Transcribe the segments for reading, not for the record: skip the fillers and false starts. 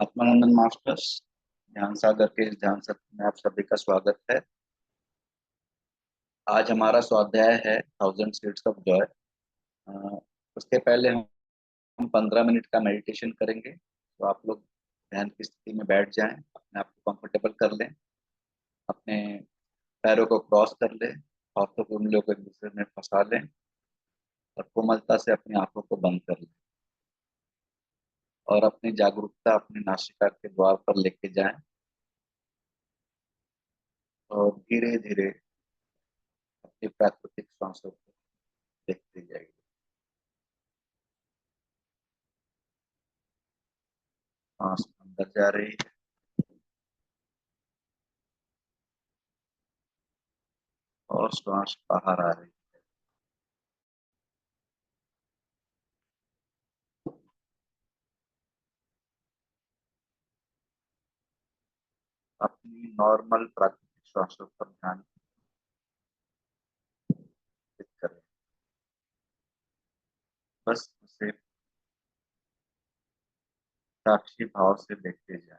आत्मानंदन masters ध्यान सागर के इस ध्यान सत्र में आप सभी का स्वागत है। आज हमारा स्वाध्याय है 1000 सीड्स ऑफ जॉय। उसके पहले हम 15 मिनट का मेडिटेशन करेंगे, तो आप लोग ध्यान की स्थिति में बैठ जाएं, अपने आप को कंफर्टेबल कर लें, अपने पैरों को क्रॉस कर लें, हाथों को उंगलियों को एक दूसरे में फंसा लें और कोमलता से अपनी आंखों को बंद कर लें और अपनी जागरूकता अपनी नासिका के द्वार पर लेके जाएं और धीरे धीरे अपनी प्राकृतिक सांसों को देखते जाइए। सांस अंदर जा रही है और श्वास बाहर आ रही है। अपनी नॉर्मल प्राकृतिक श्वासों पर ध्यान केंद्रित करें। बस उसे साक्षी भाव से देखते जाएं।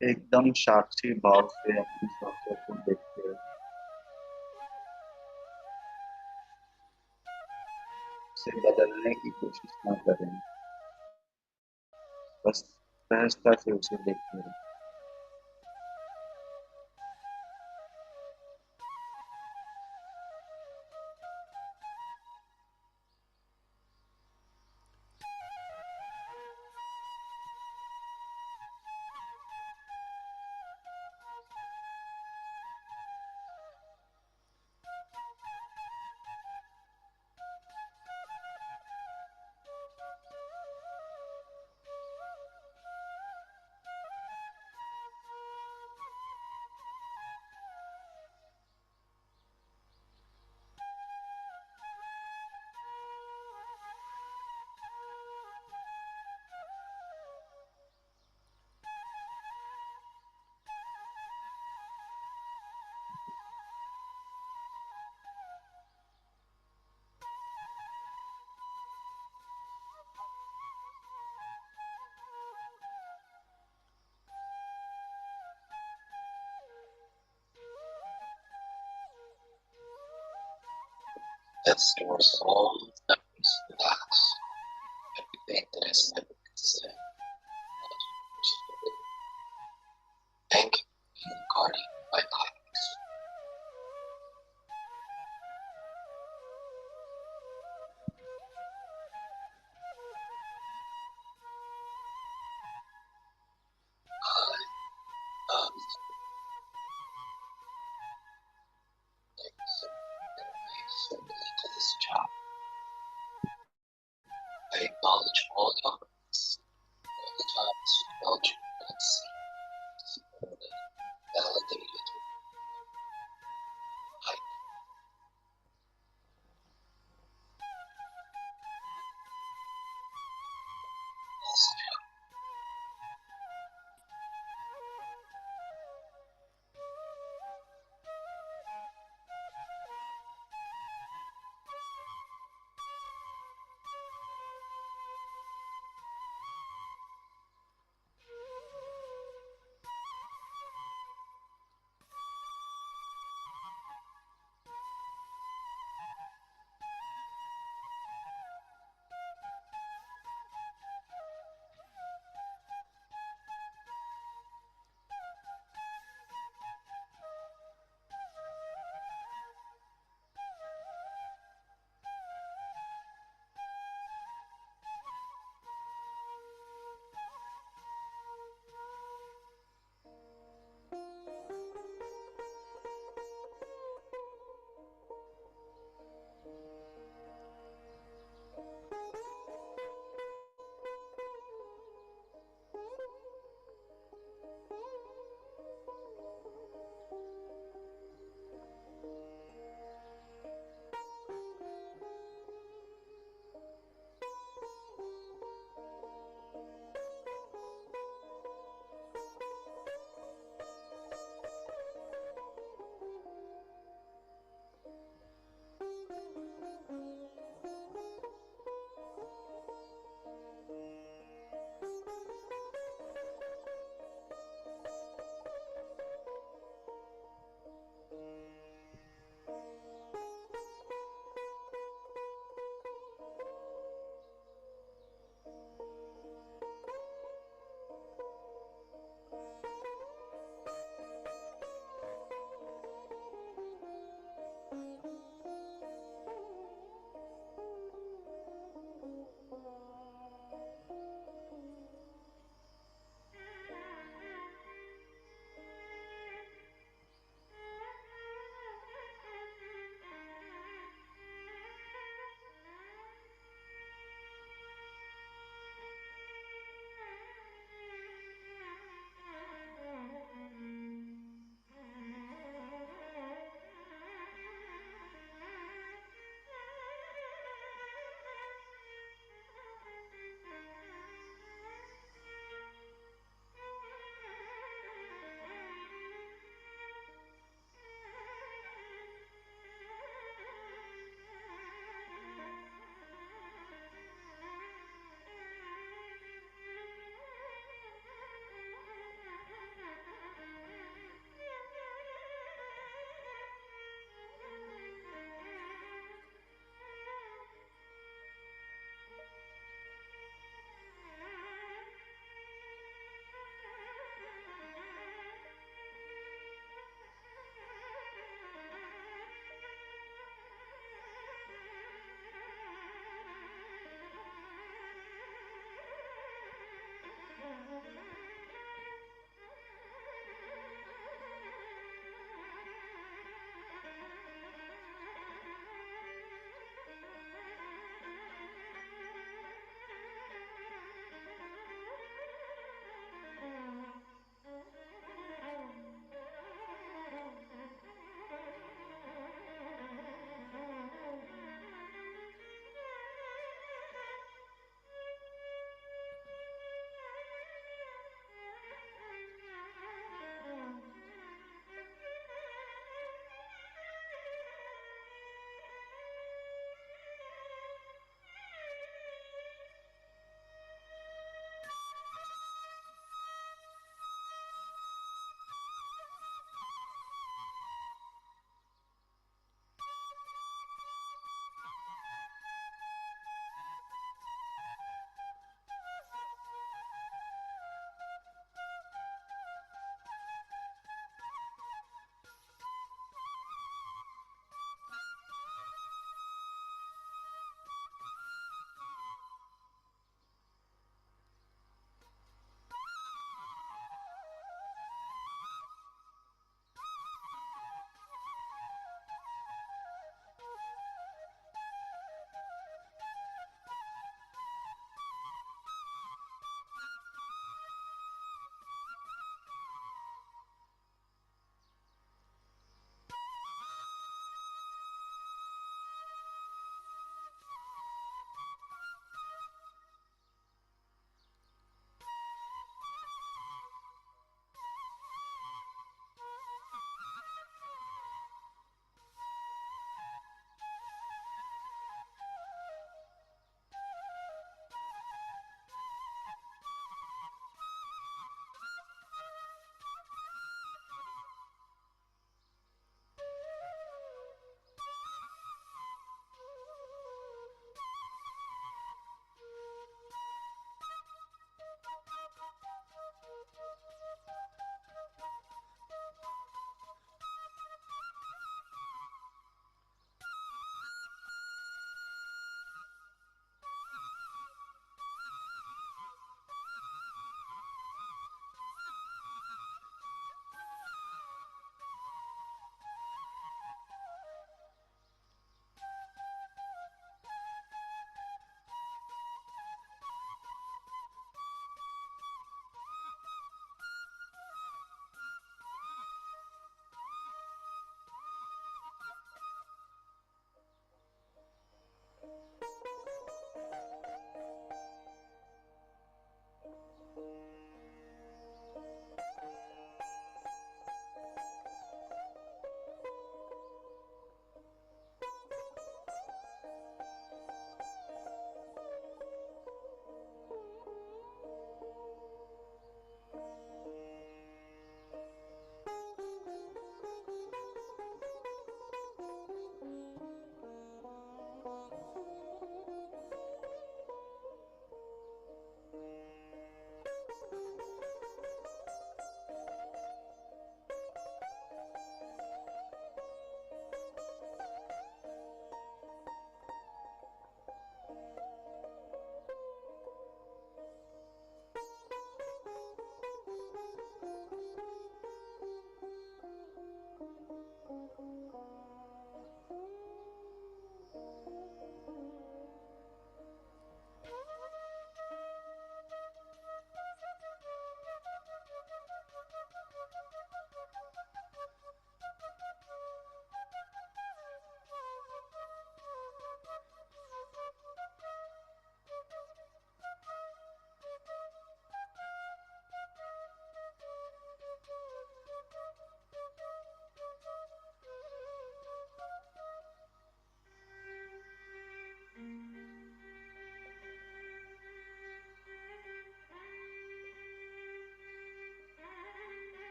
एकदम साक्षी भाव से अपनी सांसों को देखते हुए उसे बदलने की कोशिश न करें। बस सहजता से उसे देखते रहें। As your soul becomes relaxed, everything that has ever been said, thank you for being guardian of my life. I love things that are related to this job. I acknowledge all elements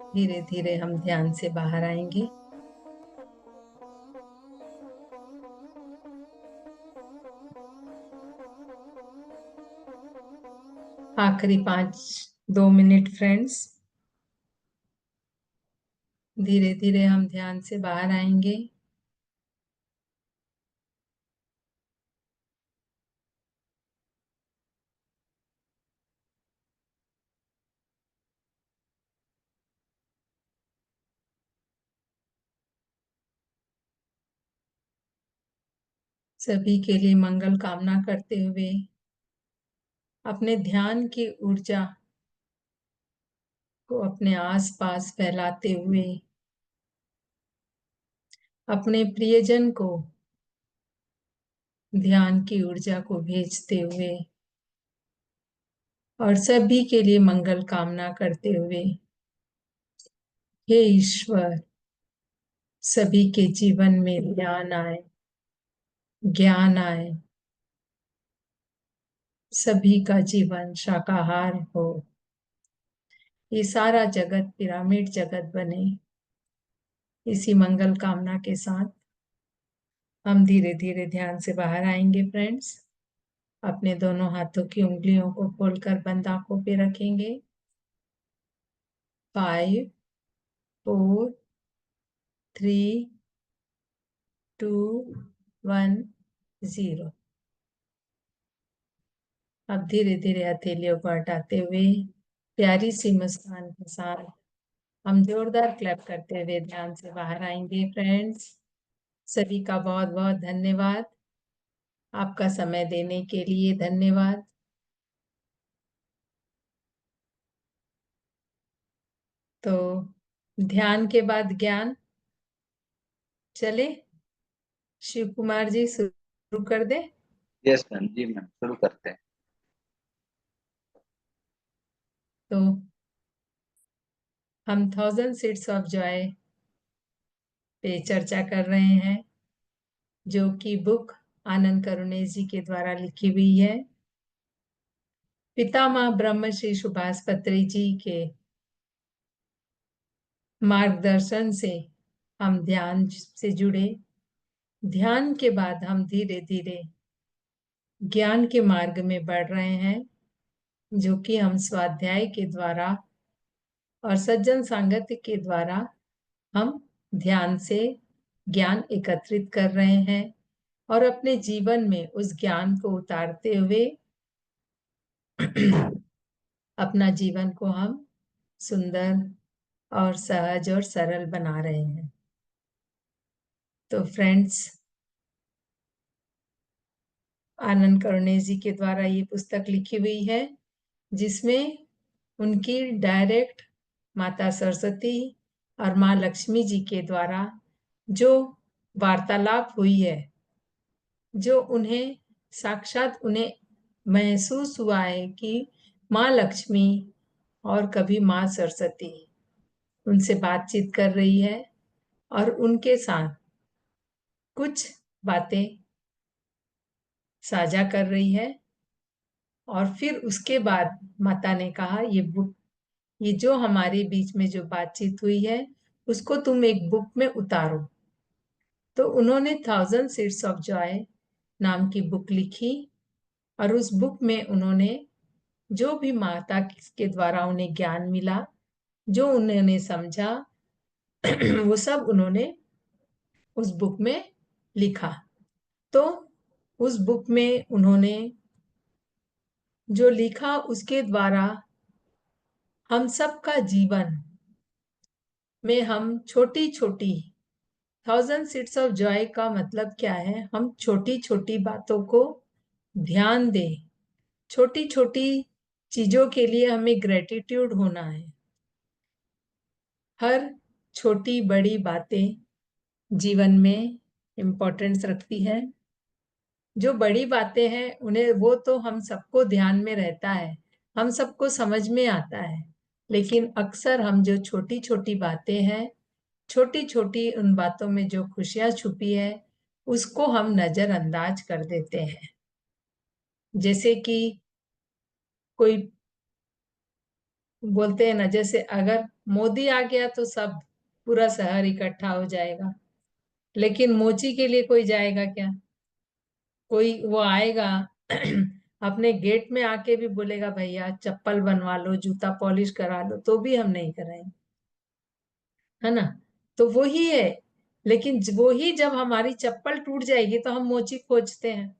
धीरे धीरे हम ध्यान से बाहर आएंगे। आखिरी 2 minute friends. धीरे धीरे हम ध्यान से बाहर आएंगे। सभी के लिए मंगल कामना करते हुए अपने ध्यान की ऊर्जा को अपने आसपास फैलाते हुए अपने प्रियजन को ध्यान की ऊर्जा को भेजते हुए और सभी के लिए मंगल कामना करते हुए, हे ईश्वर, सभी के जीवन में ज्ञान आए, ज्ञान आए, सभी का जीवन शाकाहार हो, ये सारा जगत पिरामिड जगत बने। इसी मंगल कामना के साथ हम धीरे धीरे ध्यान से बाहर आएंगे फ्रेंड्स। अपने दोनों हाथों की उंगलियों को खोलकर बंद आंखों पे रखेंगे। 5, 4, 3, 2, 1, 0। अब धीरे धीरे हथेलियों को हटाते हुए प्यारी सी मुस्कान के साथ हम जोरदार क्लैप करते हुए ध्यान से बाहर आएंगे फ्रेंड्स। सभी का बहुत बहुत धन्यवाद। आपका समय देने के लिए धन्यवाद। तो ध्यान के बाद ज्ञान, चले शिव कुमार जी शुरू कर दे। यस मैम, जी मैम, शुरू करते हैं। तो हम 1000 सीड्स ऑफ जॉय पे चर्चा कर रहे हैं, जो कि बुक आनंद करुणे जी के द्वारा लिखी हुई है। पितामह ब्रह्म श्री सुभाष पत्री जी के मार्गदर्शन से हम ध्यान से जुड़े। ध्यान के बाद हम धीरे धीरे ज्ञान के मार्ग में बढ़ रहे हैं, जो कि हम स्वाध्याय के द्वारा और सज्जन संगति के द्वारा हम ध्यान से ज्ञान एकत्रित कर रहे हैं और अपने जीवन में उस ज्ञान को उतारते हुए अपना जीवन को हम सुंदर और सहज और सरल बना रहे हैं। तो फ्रेंड्स, आनंद करुणे जी के द्वारा ये पुस्तक लिखी हुई है, जिसमें उनकी डायरेक्ट माता सरस्वती और माँ लक्ष्मी जी के द्वारा जो वार्तालाप हुई है, जो उन्हें साक्षात उन्हें महसूस हुआ है कि माँ लक्ष्मी और कभी माँ सरस्वती उनसे बातचीत कर रही है और उनके साथ कुछ बातें साझा कर रही है। और फिर उसके बाद माता ने कहा, ये जो हमारे बीच में जो बातचीत हुई है उसको तुम एक बुक में उतारो। तो उन्होंने 1000 सीड्स ऑफ जॉय नाम की बुक लिखी और उस बुक में उन्होंने जो भी माता के द्वारा उन्हें ज्ञान मिला, जो उन्होंने समझा, वो सब उन्होंने उस बुक में लिखा। तो उस बुक में उन्होंने जो लिखा उसके द्वारा हम सबका जीवन में हम छोटी छोटी 1000 सीड्स ऑफ जॉय का मतलब क्या है, हम छोटी छोटी बातों को ध्यान दें। छोटी छोटी चीजों के लिए हमें ग्रेटिट्यूड होना है। हर छोटी बड़ी बातें जीवन में इम्पोर्टेंस रखती है। जो बड़ी बातें हैं उन्हें वो तो हम सबको ध्यान में रहता है, हम सबको समझ में आता है, लेकिन अक्सर हम जो छोटी छोटी बातें हैं, छोटी छोटी उन बातों में जो खुशियां छुपी है, उसको हम नजरअंदाज कर देते हैं। जैसे कि कोई बोलते हैं ना, जैसे अगर मोदी आ गया तो सब पूरा शहर इकट्ठा हो जाएगा, लेकिन मोची के लिए कोई जाएगा क्या? कोई वो आएगा अपने गेट में आके भी बोलेगा भैया चप्पल बनवा लो, जूता पॉलिश करा लो, तो भी हम नहीं कराएंगे, है ना? तो वो ही है। लेकिन वो ही जब हमारी चप्पल टूट जाएगी तो हम मोची खोजते हैं,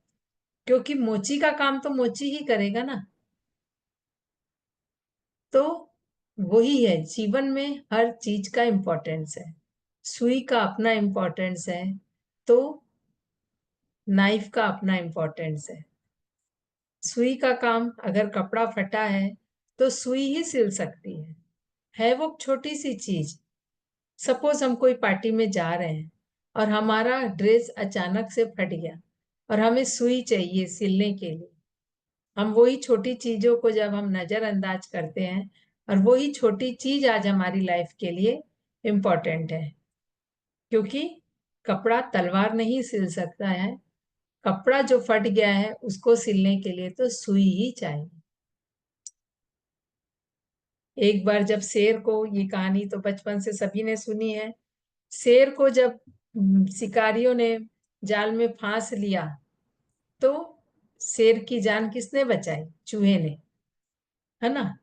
क्योंकि मोची का काम तो मोची ही करेगा ना। तो वही है, जीवन में हर चीज का इम्पोर्टेंस है। सुई का अपना इम्पोर्टेंस है, तो नाइफ का अपना इम्पोर्टेंस है। सुई का काम, अगर कपड़ा फटा है तो सुई ही सिल सकती है वो छोटी सी चीज। सपोज हम कोई पार्टी में जा रहे हैं और हमारा ड्रेस अचानक से फट गया और हमें सुई चाहिए सिलने के लिए। हम वही छोटी चीजों को जब हम नजरअंदाज करते हैं, और वही छोटी चीज आज हमारी लाइफ के लिए इम्पोर्टेंट है, क्योंकि कपड़ा तलवार नहीं सिल सकता है। कपड़ा जो फट गया है उसको सिलने के लिए तो सुई ही चाहिए। एक बार जब शेर को, ये कहानी तो बचपन से सभी ने सुनी है, शेर को जब शिकारियों ने जाल में फांस लिया, तो शेर की जान किसने बचाई? चूहे ने, है ना?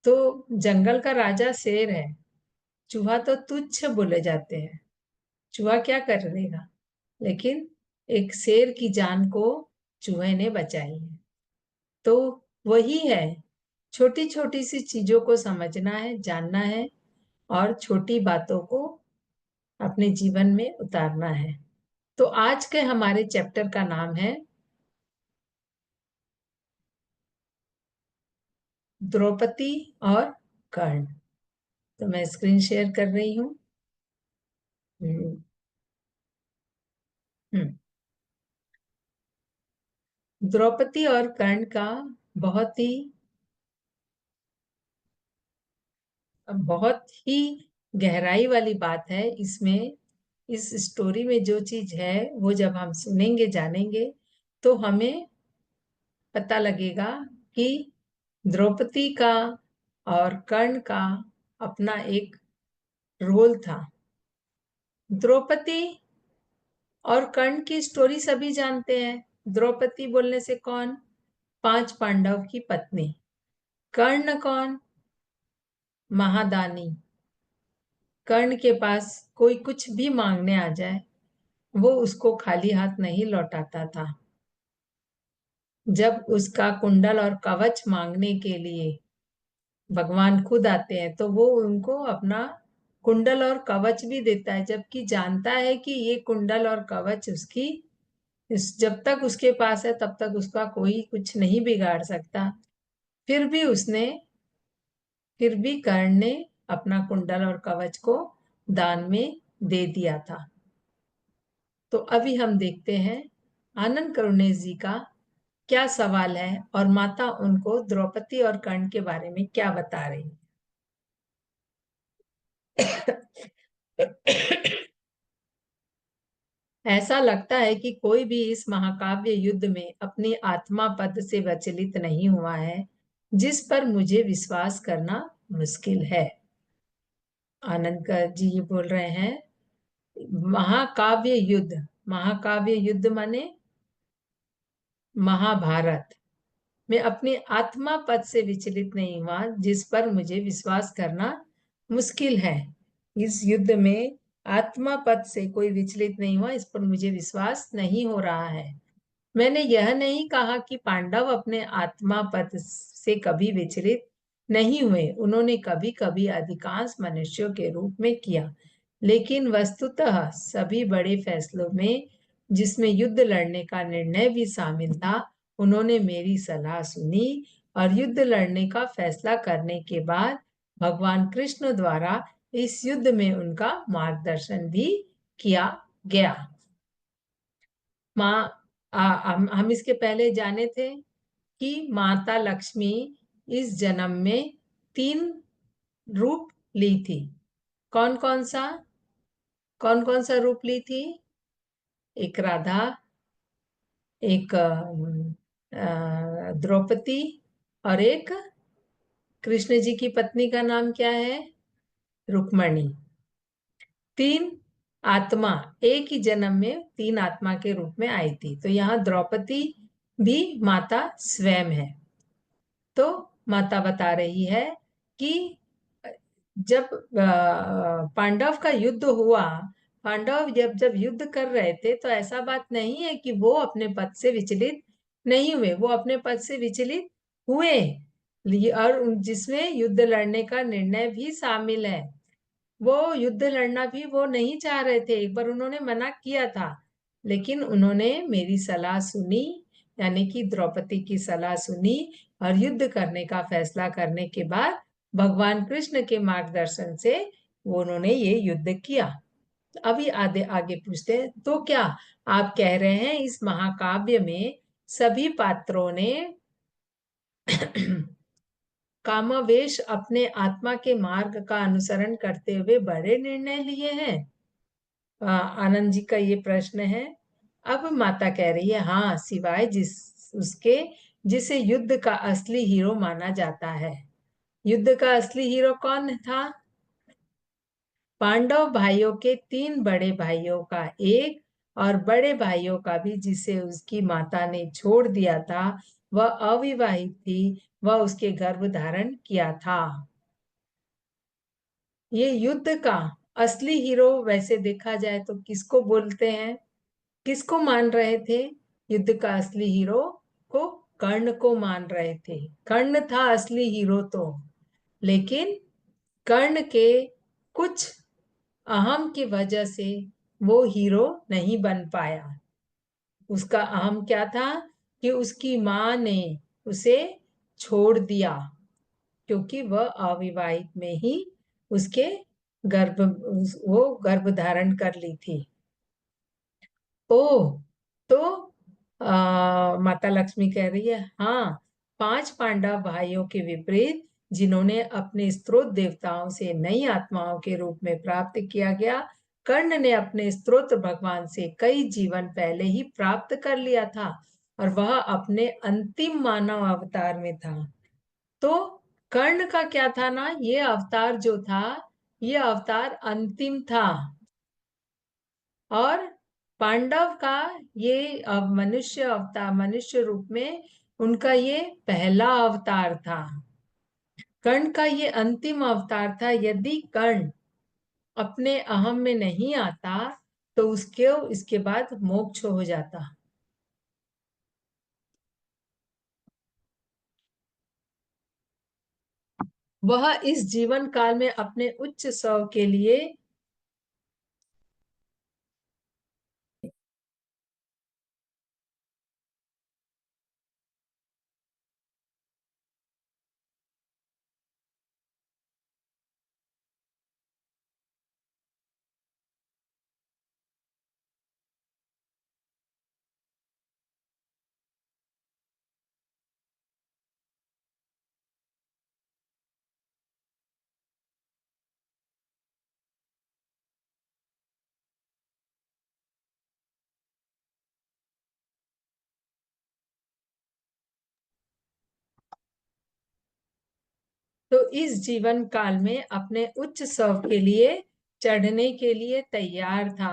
तो जंगल का राजा शेर है, चूहा तो तुच्छ बोले जाते हैं, चूहा क्या कर लेगा? लेकिन एक शेर की जान को चूहे ने बचाई है। तो वही है, छोटी छोटी सी चीजों को समझना है, जानना है, और छोटी बातों को अपने जीवन में उतारना है। तो आज के हमारे चैप्टर का नाम है द्रौपदी और कर्ण। तो मैं स्क्रीन शेयर कर रही हूँ। हम्म, हम्म। द्रौपदी और कर्ण का बहुत ही बहुत ही गहराई वाली बात है इसमें। इस स्टोरी में जो चीज है वो जब हम सुनेंगे, जानेंगे, तो हमें पता लगेगा कि द्रौपदी का और कर्ण का अपना एक रोल था। द्रौपदी और कर्ण की स्टोरी सभी जानते हैं। द्रौपदी बोलने से कौन? 5 पांडव की पत्नी। कर्ण कौन? महादानी। कर्ण के पास कोई कुछ भी मांगने आ जाए, वो उसको खाली हाथ नहीं लौटाता था। जब उसका कुंडल और कवच मांगने के लिए भगवान खुद आते हैं, तो वो उनको अपना कुंडल और कवच भी देता है, जबकि जानता है कि ये कुंडल और कवच उसकी, जब तक उसके पास है तब तक उसका कोई कुछ नहीं बिगाड़ सकता। फिर भी उसने, फिर भी कर्ण ने अपना कुंडल और कवच को दान में दे दिया था। तो अभी हम देखते हैं आनंद करुणेश जी का क्या सवाल है, और माता उनको द्रौपदी और कर्ण के बारे में क्या बता रही है। ऐसा लगता है कि कोई भी इस महाकाव्य युद्ध में अपनी आत्मा पद से विचलित नहीं हुआ है, जिस पर मुझे विश्वास करना मुश्किल है। आनंद जी ये बोल रहे हैं, महाकाव्य युद्ध, महाकाव्य युद्ध माने महाभारत में अपनी आत्मा पद से विचलित नहीं हुआ, जिस पर मुझे विश्वास करना मुश्किल है। इस युद्ध में आत्मा पद से कोई विचलित नहीं हुआ, इस पर मुझे विश्वास नहीं हो रहा है। मैंने यह नहीं कहा कि पांडव अपने आत्मा पद से कभी विचलित नहीं हुए, उन्होंने कभी कभी अधिकांश मनुष्यों के रूप में किया, लेकिन वस्तुतः सभी बड़े फैसलों में, जिसमें युद्ध लड़ने का निर्णय भी शामिल था, उन्होंने मेरी सलाह सुनी, और युद्ध लड़ने का फैसला करने के बाद भगवान कृष्ण द्वारा इस युद्ध में उनका मार्गदर्शन भी किया गया। माँ, हम इसके पहले जाने थे कि माता लक्ष्मी इस जन्म में 3 रूप ली थी। कौन कौन सा? कौन कौन सा रूप ली थी? एक राधा, एक द्रौपदी, और एक कृष्ण जी की पत्नी का नाम क्या है? रुक्मणी। 3 आत्मा एक ही जन्म में 3 आत्मा के रूप में आई थी, तो यहाँ द्रौपदी भी माता स्वयं है। तो माता बता रही है कि जब पांडव का युद्ध हुआ, पांडव जब जब युद्ध कर रहे थे, तो ऐसा बात नहीं है कि वो अपने पद से विचलित नहीं हुए, वो अपने पद से विचलित हुए, और जिसमें युद्ध लड़ने का निर्णय भी शामिल है। वो युद्ध लड़ना भी वो नहीं चाह रहे थे, एक बार उन्होंने मना किया था, लेकिन उन्होंने मेरी सलाह सुनी, यानी कि द्रौपदी की सलाह सुनी, और युद्ध करने का फैसला करने के बाद भगवान कृष्ण के मार्गदर्शन से वो उन्होंने ये युद्ध किया। अभी आगे आगे पूछते हैं, तो क्या आप कह रहे हैं इस महाकाव्य में सभी पात्रों ने कामावेश अपने आत्मा के मार्ग का अनुसरण करते हुए बड़े निर्णय लिए हैं? आनंद जी का ये प्रश्न है। अब माता कह रही है, हाँ, सिवाय उसके जिसे युद्ध का असली हीरो माना जाता है। युद्ध का असली हीरो कौन था? पांडव भाइयों के 3 बड़े भाइयों का एक, और बड़े भाइयों का भी, जिसे उसकी माता ने छोड़ दिया था, वह अविवाहित थी, वह उसके गर्भ धारण किया था। ये युद्ध का असली हीरो वैसे देखा जाए तो किसको बोलते हैं, किसको मान रहे थे? युद्ध का असली हीरो को कर्ण को मान रहे थे। कर्ण था असली हीरो तो, लेकिन कर्ण के कुछ अहम की वजह से वो हीरो नहीं बन पाया। उसका अहम क्या था कि उसकी माँ ने उसे छोड़ दिया, क्योंकि वह अविवाहित में ही उसके वो गर्भ धारण कर ली थी। ओ, तो माता लक्ष्मी कह रही है, हाँ, 5 पांडव भाइयों के विपरीत, जिन्होंने अपने स्त्रोत देवताओं से नई आत्माओं के रूप में प्राप्त किया गया, कर्ण ने अपने स्त्रोत भगवान से कई जीवन पहले ही प्राप्त कर लिया था, और वह अपने अंतिम मानव अवतार में था। तो कर्ण का क्या था ना, ये अवतार जो था, ये अवतार अंतिम था, और पांडव का ये मनुष्य अवतार, मनुष्य रूप में उनका ये पहला अवतार था। कर्ण का ये अंतिम अवतार था। यदि कर्ण अपने अहम में नहीं आता तो उसके इसके बाद मोक्ष हो जाता। वह इस जीवन काल में अपने उच्च स्व के लिए तो इस जीवन काल में अपने उच्च स्व के लिए चढ़ने के लिए तैयार था।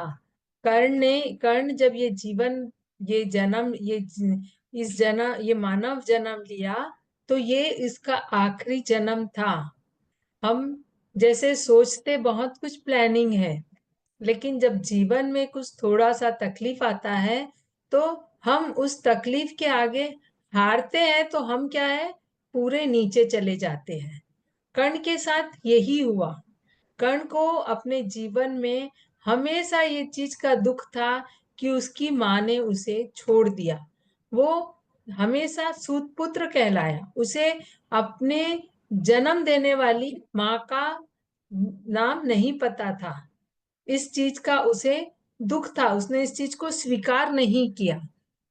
कर्ण जब ये जीवन, ये जन्म, इस जन्म, ये मानव जन्म लिया, तो ये इसका आखिरी जन्म था। हम जैसे सोचते बहुत कुछ प्लानिंग है, लेकिन जब जीवन में कुछ थोड़ा सा तकलीफ आता है, तो हम उस तकलीफ के आगे हारते हैं, तो हम क्या है, पूरे नीचे चले जाते हैं। कर्ण के साथ यही हुआ। कर्ण को अपने जीवन में हमेशा ये चीज का दुख था कि उसकी माँ ने उसे छोड़ दिया। वो हमेशा सूत पुत्र कहलाया, उसे अपने जन्म देने वाली माँ का नाम नहीं पता था। इस चीज का उसे दुख था, उसने इस चीज को स्वीकार नहीं किया।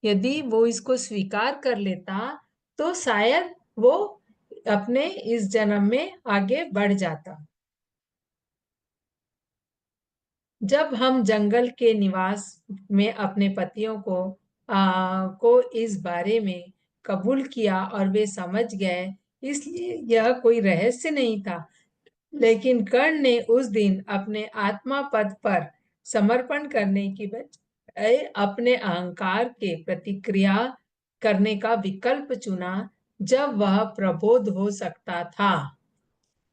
यदि वो इसको स्वीकार कर लेता तो शायद वो अपने इस जन्म में आगे बढ़ जाता। जब हम जंगल के निवास में अपने पतियों को इस बारे में कबूल किया और वे समझ गए इसलिए यह कोई रहस्य नहीं था। लेकिन कर्ण ने उस दिन अपने आत्मा पद पर समर्पण करने की बजाय अपने अहंकार के प्रतिक्रिया करने का विकल्प चुना। जब वह प्रबोध हो सकता था,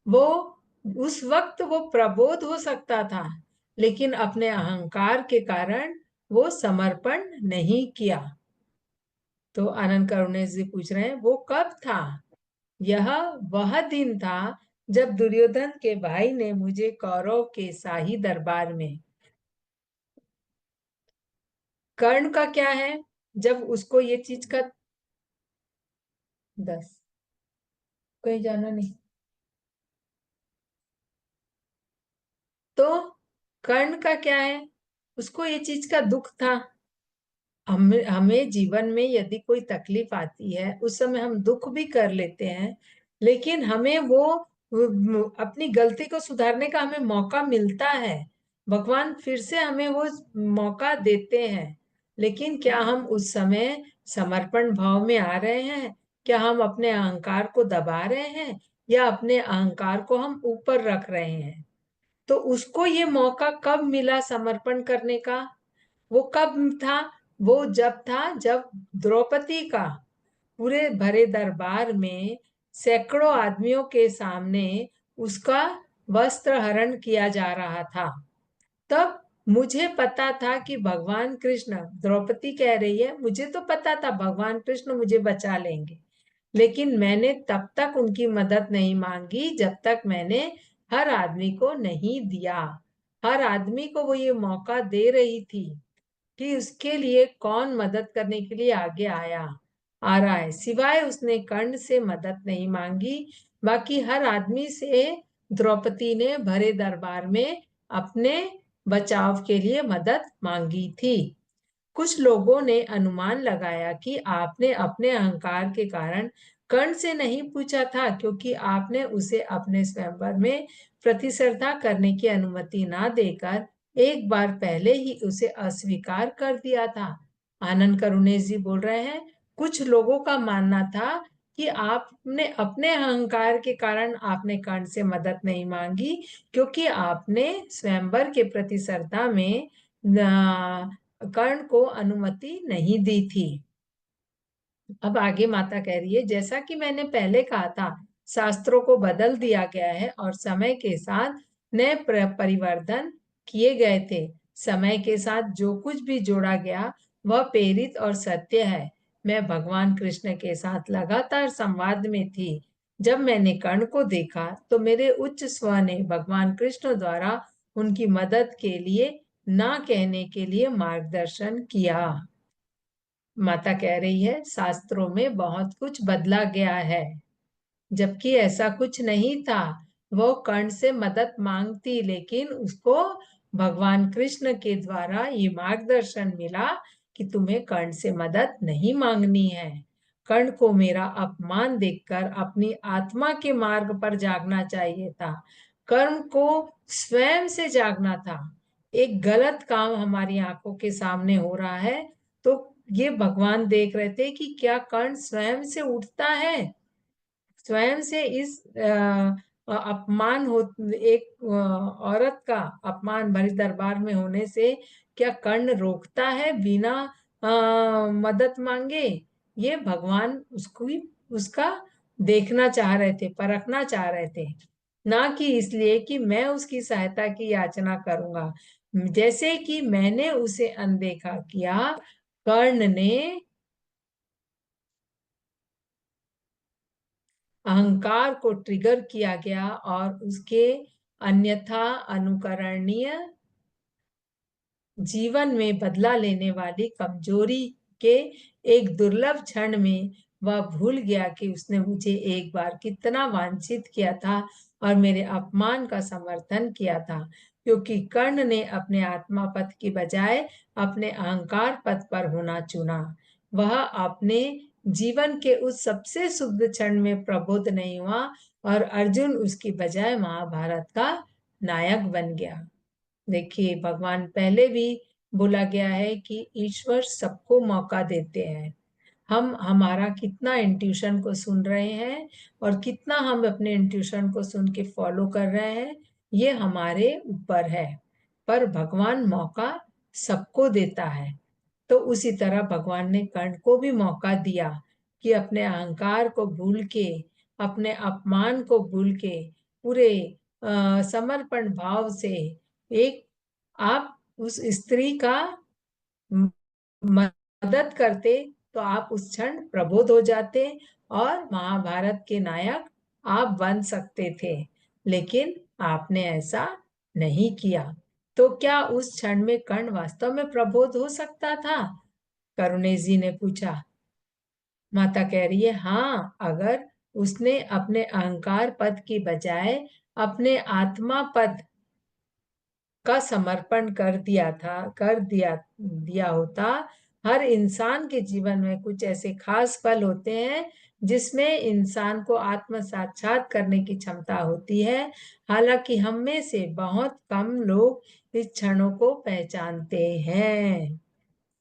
वो उस वक्त वो प्रबोध हो सकता था, लेकिन अपने अहंकार के कारण वो समर्पण नहीं किया। तो आनंद करुणेश जी पूछ रहे हैं, वो कब था? यह वह दिन था जब दुर्योधन के भाई ने मुझे कौरव के शाही दरबार में। कर्ण का क्या है? जब उसको ये चीज का 10 कहीं जाना नहीं, तो कर्ण का क्या है? उसको ये चीज का दुख था। हमें जीवन में यदि कोई तकलीफ आती है, उस समय हम दुख भी कर लेते हैं, लेकिन हमें वो अपनी गलती को सुधारने का हमें मौका मिलता है। भगवान फिर से हमें वो मौका देते हैं। लेकिन क्या हम उस समय समर्पण भाव में आ रहे हैं? क्या हम अपने अहंकार को दबा रहे हैं, या अपने अहंकार को हम ऊपर रख रहे हैं? तो उसको ये मौका कब मिला समर्पण करने का? वो कब था? वो जब था, जब द्रौपदी का पूरे भरे दरबार में सैकड़ों आदमियों के सामने उसका वस्त्र हरण किया जा रहा था। तब मुझे पता था कि भगवान कृष्ण, द्रौपदी कह रही है, मुझे तो पता था भगवान कृष्ण मुझे बचा लेंगे, लेकिन मैंने तब तक उनकी मदद नहीं मांगी जब तक मैंने हर आदमी को नहीं दिया। हर आदमी को वो ये मौका दे रही थी कि उसके लिए कौन मदद करने के लिए आगे आ रहा है। सिवाय उसने कर्ण से मदद नहीं मांगी, बाकी हर आदमी से द्रौपदी ने भरे दरबार में अपने बचाव के लिए मदद मांगी थी। कुछ लोगों ने अनुमान लगाया कि आपने अपने अहंकार के कारण कर्ण से नहीं पूछा था, क्योंकि आपने उसे अपने स्वयंवर में प्रतिस्पर्धा करने की अनुमति ना देकर एक बार पहले ही उसे अस्वीकार कर दिया था। आनंद करुणेश जी बोल रहे हैं, कुछ लोगों का मानना था कि आपने अपने अहंकार के कारण आपने कर्ण से मदद नहीं मांगी, क्योंकि आपने स्वयंवर के प्रतिस्पर्धा में कर्ण को अनुमति नहीं दी थी। अब आगे माता कह रही है, जैसा कि मैंने पहले कहा था, शास्त्रों को बदल दिया गया है और समय के साथ नए परिवर्तन किए गए थे। समय के साथ जो कुछ भी जोड़ा गया वह प्रेरित और सत्य है। मैं भगवान कृष्ण के साथ लगातार संवाद में थी। जब मैंने कर्ण को देखा तो मेरे उच्च स्व ने भगवान कृष्ण द्वारा उनकी मदद के लिए ना कहने के लिए मार्गदर्शन किया। माता कह रही है, शास्त्रों में बहुत कुछ बदला गया है, जबकि ऐसा कुछ नहीं था। वो कर्ण से मदद मांगती, लेकिन उसको भगवान कृष्ण के द्वारा ये मार्गदर्शन मिला कि तुम्हें कर्ण से मदद नहीं मांगनी है। कर्ण को मेरा अपमान देखकर अपनी आत्मा के मार्ग पर जागना चाहिए था। कर्ण को स्वयं से जागना था। एक गलत काम हमारी आंखों के सामने हो रहा है, तो ये भगवान देख रहे थे कि क्या कर्ण स्वयं से उठता है, स्वयं से इस अपमान हो, एक औरत का अपमान भरी दरबार में होने से क्या कर्ण रोकता है बिना मदद मांगे? ये भगवान उसको उसका देखना चाह रहे थे, परखना चाह रहे थे, ना कि इसलिए कि मैं उसकी सहायता की याचना करूंगा। जैसे कि मैंने उसे अनदेखा किया, कर्ण ने अहंकार को ट्रिगर किया गया और उसके अन्यथा अनुकरणीय जीवन में बदला लेने वाली कमजोरी के एक दुर्लभ क्षण में वह भूल गया कि उसने मुझे एक बार कितना वांछित किया था और मेरे अपमान का समर्थन किया था। क्योंकि कर्ण ने अपने आत्मा पथ की बजाय अपने अहंकार पथ पर होना चुना, वह अपने जीवन के उस सबसे शुभ क्षण में प्रबुद्ध नहीं हुआ और अर्जुन उसकी बजाय महाभारत का नायक बन गया। देखिए, भगवान पहले भी बोला गया है कि ईश्वर सबको मौका देते हैं। हम हमारा कितना इंट्यूशन को सुन रहे हैं और कितना हम अपने इंट्यूशन को सुन के फॉलो कर रहे हैं, ये हमारे ऊपर है। पर भगवान मौका सबको देता है। तो उसी तरह भगवान ने कर्ण को भी मौका दिया कि अपने अहंकार को भूल के, अपने अपमान को भूल के, पूरे समर्पण भाव से एक आप उस स्त्री का मदद करते तो आप उस क्षण प्रबोध हो जाते और महाभारत के नायक आप बन सकते थे। लेकिन आपने ऐसा नहीं किया। तो क्या उस क्षण में कर्ण वास्तव में प्रबोध हो सकता था? करुणेश जी ने पूछा। माता कह रही है, हाँ, अगर उसने अपने अहंकार पद की बजाय अपने आत्मा पद का समर्पण कर दिया होता। हर इंसान के जीवन में कुछ ऐसे खास पल होते हैं जिसमें इंसान को आत्म साक्षात करने की क्षमता होती है। हालांकि हम में से बहुत कम लोग इस क्षणों को पहचानते हैं।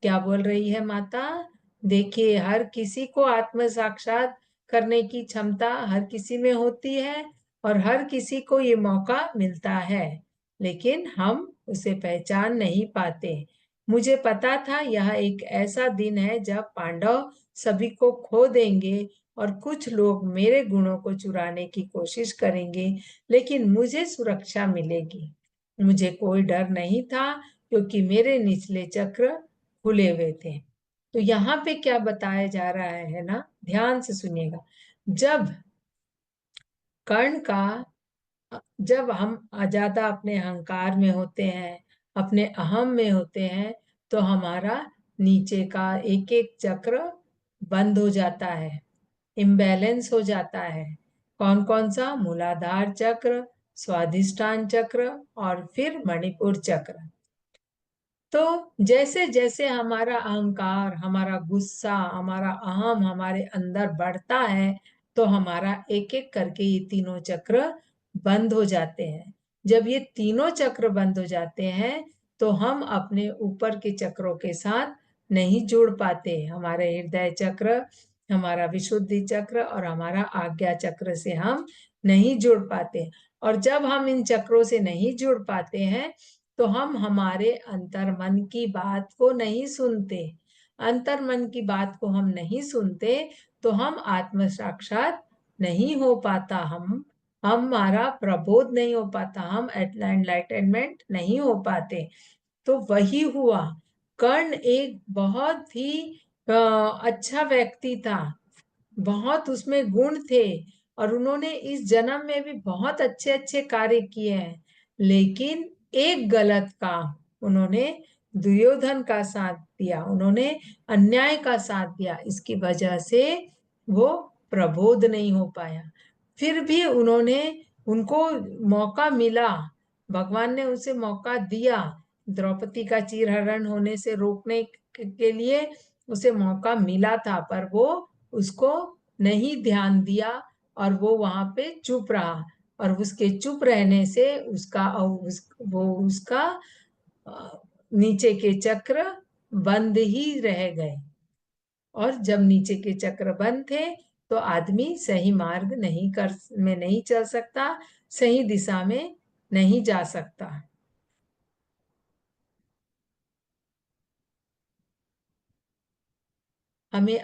क्या बोल रही है माता? देखिए, हर किसी को आत्म साक्षात करने की क्षमता हर किसी में होती है और हर किसी को ये मौका मिलता है, लेकिन हम उसे पहचान नहीं पाते। मुझे पता था यह एक ऐसा दिन है जब पांडव सभी को खो देंगे और कुछ लोग मेरे गुणों को चुराने की कोशिश करेंगे, लेकिन मुझे सुरक्षा मिलेगी। मुझे कोई डर नहीं था क्योंकि मेरे निचले चक्र खुले हुए थे। तो यहाँ पे क्या बताया जा रहा है ना, ध्यान से सुनिएगा। कर्ण का जब हम ज्यादा अपने अहंकार में होते हैं, अपने अहम में होते हैं, तो हमारा नीचे का एक एक चक्र बंद हो जाता है, इम्बैलेंस हो जाता है। कौन कौन सा? मूलाधार चक्र, स्वाधिष्ठान चक्र और फिर मणिपुर चक्र। तो जैसे जैसे हमारा अहंकार, हमारा गुस्सा, हमारा अहम हमारे अंदर बढ़ता है, तो हमारा एक एक करके ये तीनों चक्र बंद हो जाते हैं। जब ये तीनों चक्र बंद हो जाते हैं, तो हम अपने ऊपर के चक्रों के साथ नहीं जुड़ पाते। हमारे हृदय चक्र, हमारा विशुद्धि चक्र और हमारा आज्ञा चक्र से हम नहीं जुड़ पाते। और जब हम इन चक्रों से नहीं जुड़ पाते हैं, तो हम हमारे अंतर मन की बात को नहीं सुनते। अंतर मन की बात को हम नहीं सुनते, तो हम आत्म साक्षात नहीं हो पाता। हमारा प्रबोध नहीं हो पाता, हम एनलाइटनमेंट नहीं हो पाते। तो वही हुआ। कर्ण एक बहुत ही अच्छा व्यक्ति था, बहुत उसमें गुण थे और उन्होंने इस जन्म में भी बहुत अच्छे अच्छे कार्य किए हैं। लेकिन एक गलत काम उन्होंने दुर्योधन का साथ दिया, उन्होंने अन्याय का साथ दिया। इसकी वजह से वो प्रबोध नहीं हो पाया। फिर भी उनको मौका मिला, भगवान ने उसे मौका दिया। द्रौपदी का चीरहरण होने से रोकने के लिए उसे मौका मिला था, पर वो उसको नहीं ध्यान दिया और वो वहां पे चुप रहा। और उसके चुप रहने से उसका नीचे के चक्र बंद ही रह गए। और जब नीचे के चक्र बंद थे, तो आदमी सही मार्ग नहीं चल सकता, सही दिशा में नहीं जा सकता। हमें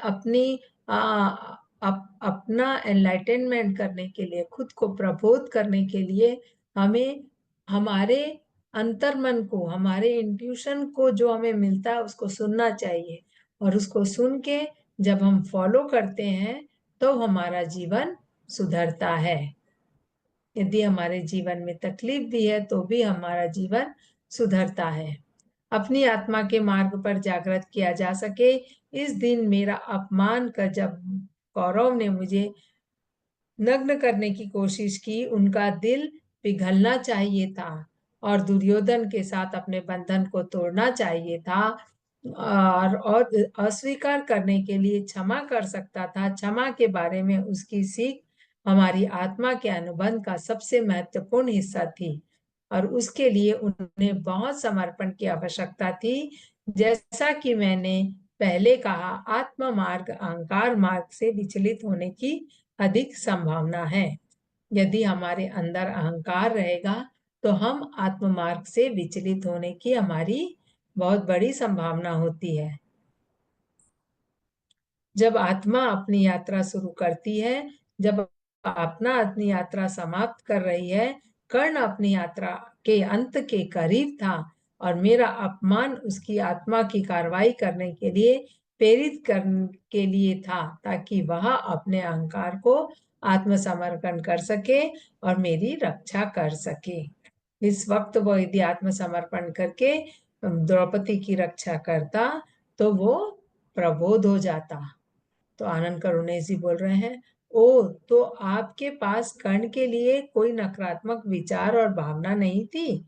अपना एनलाइटनमेंट करने के लिए, खुद को प्रबोध करने के लिए, हमें हमारे अंतर्मन को, हमारे इंट्यूशन को जो हमें मिलता है उसको सुनना चाहिए। और उसको सुन के जब हम फॉलो करते हैं, तो हमारा जीवन सुधरता है। यदि हमारे जीवन में तकलीफ भी है, तो भी हमारा जीवन सुधरता है। अपनी आत्मा के मार्ग पर जागृत किया जा सके। इस दिन मेरा अपमान कर जब कौरव ने मुझे नग्न करने की कोशिश की, उनका दिल पिघलना चाहिए था और दुर्योधन के साथ अपने बंधन को तोड़ना चाहिए था। और अस्वीकार करने के लिए क्षमा कर सकता था। क्षमा के बारे में उसकी सीख हमारी आत्मा के अनुबंध का सबसे महत्वपूर्ण हिस्सा थी और उसके लिए उन्हें बहुत समर्पण की आवश्यकता थी। जैसा कि मैंने पहले कहा, आत्म मार्ग अहंकार मार्ग से विचलित होने की अधिक संभावना है। यदि हमारे अंदर अहंकार रहेगा तो हम आत्म मार्ग से विचलित होने की हमारी बहुत बड़ी संभावना होती है। जब आत्मा अपनी यात्रा शुरू करती है, जब आत्मा अपनी यात्रा समाप्त कर रही है, कर्ण अपनी यात्रा के अंत के करीब था और मेरा अपमान उसकी आत्मा की कार्रवाई करने के लिए प्रेरित करने के लिए था, ताकि वह अपने अहंकार को आत्मसमर्पण कर सके और मेरी रक्षा कर सके। इस वक्त वो यदि आत्मसमर्पण करके द्रौपदी की रक्षा करता तो वो प्रबोध हो जाता। तो आनंद करुणे जी बोल रहे हैं, ओ तो आपके पास कर्ण के लिए कोई नकारात्मक विचार और भावना नहीं थी।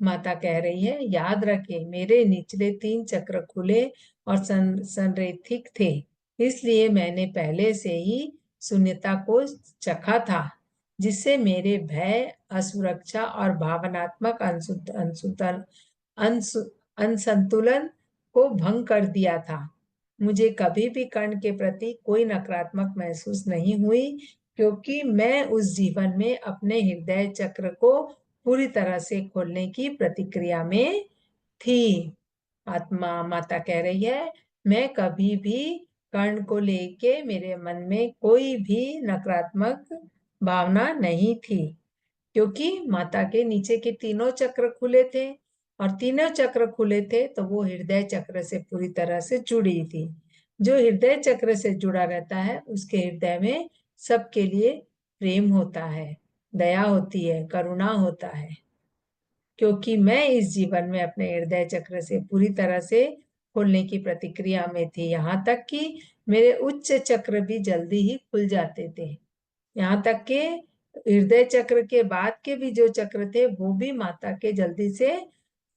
माता कह रही है, याद रखे मेरे निचले 3 चक्र खुले और संरेखित थे, इसलिए मैंने पहले से ही शून्यता को चखा था, जिससे मेरे भय, असुरक्षा और भावनात्मक असंतुलन को भंग कर दिया था। मुझे कभी भी कर्ण के प्रति कोई नकारात्मक महसूस नहीं हुई, क्योंकि मैं उस जीवन में अपने हृदय चक्र को पूरी तरह से खोलने की प्रतिक्रिया में थी। आत्मा माता कह रही है, मैं कभी भी कर्ण को लेके मेरे मन में कोई भी नकारात्मक भावना नहीं थी, क्योंकि माता के नीचे के तीनों चक्र खुले थे और तीनों चक्र खुले थे तो वो हृदय चक्र से पूरी तरह से जुड़ी थी। जो हृदय चक्र से जुड़ा रहता है उसके हृदय में सबके लिए प्रेम होता है, दया होती है, करुणा होता है। क्योंकि मैं इस जीवन में अपने हृदय चक्र से पूरी तरह से खुलने की प्रतिक्रिया में थी, यहाँ तक कि मेरे उच्च चक्र भी जल्दी ही खुल जाते थे। यहाँ तक कि हृदय चक्र के बाद के भी जो चक्र थे वो भी माता के जल्दी से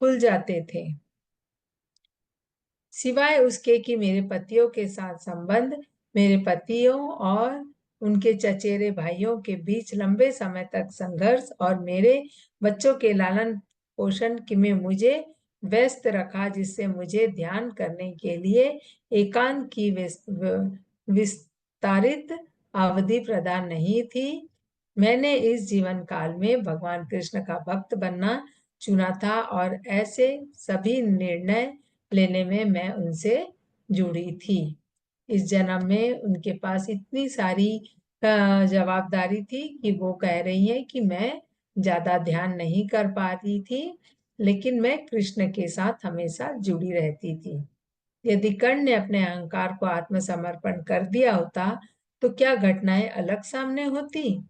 खुल जाते थे। सिवाय उसके कि मेरे पतियों के साथ संबंध, मेरे पतियों और उनके चचेरे भाइयों के बीच लंबे समय तक संघर्ष और मेरे बच्चों के लालन पोषण में मुझे व्यस्त रखा, जिससे मुझे ध्यान करने के लिए एकांत की विस्तारित अवधि प्रदान नहीं थी। मैंने इस जीवन काल में भगवान कृष्ण का भक्त बनना चुना था और ऐसे सभी निर्णय लेने में मैं उनसे जुड़ी थी। इस जन्म में उनके पास इतनी सारी जवाबदारी थी कि वो कह रही है कि मैं ज्यादा ध्यान नहीं कर पा रही थी, लेकिन मैं कृष्ण के साथ हमेशा जुड़ी रहती थी। यदि कर्ण ने अपने अहंकार को आत्मसमर्पण कर दिया होता तो क्या घटनाएं अलग सामने होती?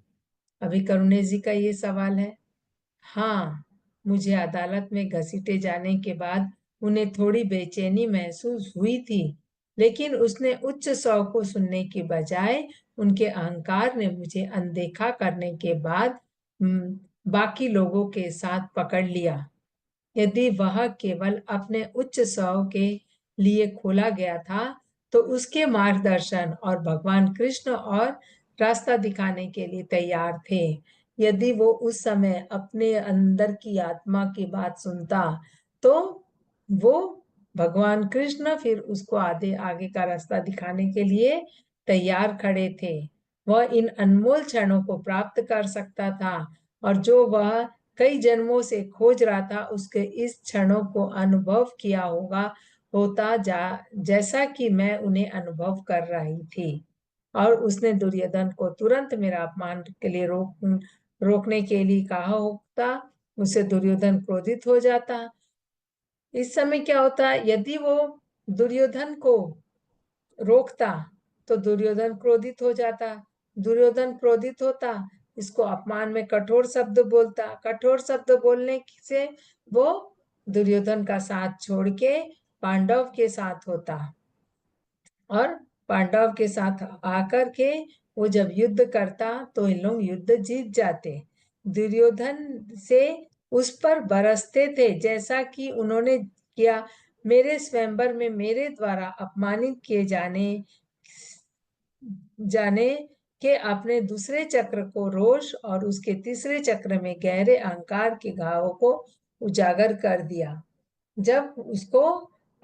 अभी करुणे जी का ये सवाल है। हाँ, मुझे अदालत में घसीटे जाने के बाद उन्हें थोड़ी बेचैनी महसूस हुई थी, लेकिन उसने उच्च स्वर को सुनने के बजाय उनके अहंकार ने मुझे अनदेखा करने के बाद बाकी लोगों के साथ पकड़ लिया। यदि वह केवल अपने उच्च स्वर के लिए खोला गया था तो उसके मार्गदर्शन और भगवान कृष्ण और रास्ता दिखाने के लिए तैयार थे। यदि वो उस समय अपने अंदर की आत्मा की बात सुनता तो वो भगवान कृष्ण फिर उसको आगे का रास्ता दिखाने के लिए तैयार खड़े थे। वह इन अनमोल क्षणों को प्राप्त कर सकता था और जो वह कई जन्मों से खोज रहा था उसके इस क्षणों को अनुभव किया होता जैसा कि मैं उन्हें अनुभव कर रही थी। और उसने दुर्योधन को तुरंत मेरा अपमान के लिए रोकने के लिए कहा होता। उससे दुर्योधन क्रोधित हो जाता। इस समय क्या होता, यदि वो दुर्योधन को रोकता तो दुर्योधन क्रोधित हो जाता। दुर्योधन क्रोधित होता, इसको अपमान में कठोर शब्द बोलता। कठोर शब्द बोलने से वो दुर्योधन का साथ छोड़ के पांडव के साथ होता और पांडव के साथ आकर के वो जब युद्ध करता तो इन लोग युद्ध जीत जाते। दुर्योधन से उस पर बरसते थे जैसा कि उन्होंने किया। मेरे स्वयंवर में मेरे द्वारा अपमानित किए जाने के अपने दूसरे चक्र को रोष और उसके तीसरे चक्र में गहरे अहंकार के घावों को उजागर कर दिया। जब उसको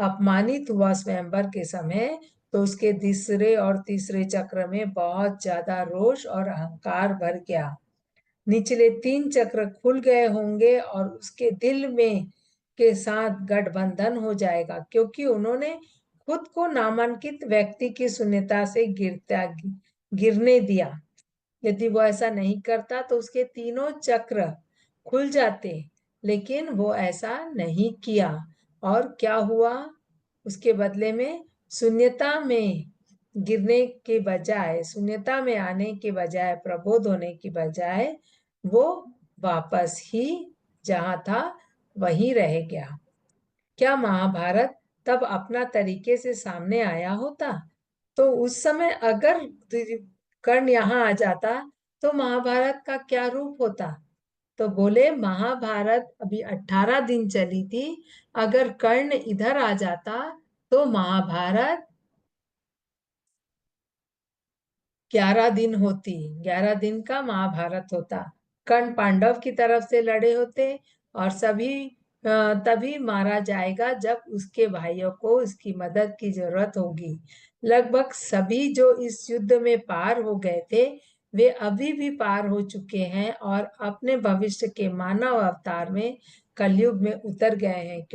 अपमानित हुआ स्वयंवर के समय, तो उसके दूसरे और तीसरे चक्र में बहुत ज्यादा रोष और अहंकार भर गया। निचले 3 चक्र खुल गए होंगे और उसके दिल में के साथ गठबंधन हो जाएगा, क्योंकि उन्होंने खुद को नामांकित व्यक्ति की शून्यता से गिरने दिया। यदि वो ऐसा नहीं करता तो उसके तीनों चक्र खुल जाते, लेकिन वो ऐसा नहीं किया। और क्या हुआ? उसके बदले में शून्यता में गिरने के बजाय, शून्यता में आने के बजाय, प्रबोध होने की बजाय, वो वापस ही जहां था वहीं रह गया। क्या महाभारत तब अपना तरीके से सामने आया होता? तो उस समय अगर कर्ण यहाँ आ जाता तो महाभारत का क्या रूप होता? तो बोले महाभारत अभी 18 दिन चली थी, अगर कर्ण इधर आ जाता तो महाभारत 11 दिन होती, 11 दिन का महाभारत होता। कर्ण पांडव की तरफ से लड़े होते और तभी मारा जाएगा जब उसके भाइयों को उसकी मदद की जरूरत होगी। लगभग सभी जो इस युद्ध में पार हो गए थे, वे अभी भी पार हो चुके हैं और अपने भविष्य के मानव अवतार में कलयुग में उतर गए हैं,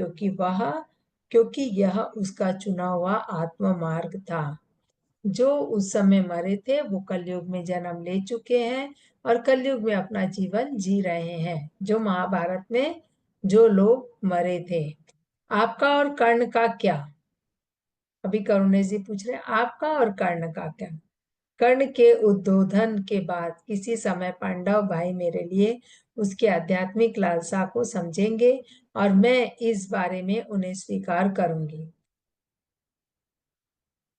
क्योंकि यह उसका चुना हुआ आत्म मार्ग था। जो उस समय मरे थे वो कलयुग में जन्म ले चुके हैं और कलयुग में अपना जीवन जी रहे हैं, जो महाभारत में जो लोग मरे थे। आपका और कर्ण का क्या? अभी करुणेश जी पूछ रहे हैं आपका और कर्ण का क्या? कर्ण के उद्बोधन के बाद किसी समय पांडव भाई मेरे लिए उसके आध्यात्मिक लालसा को समझेंगे और मैं इस बारे में उन्हें स्वीकार करूंगी।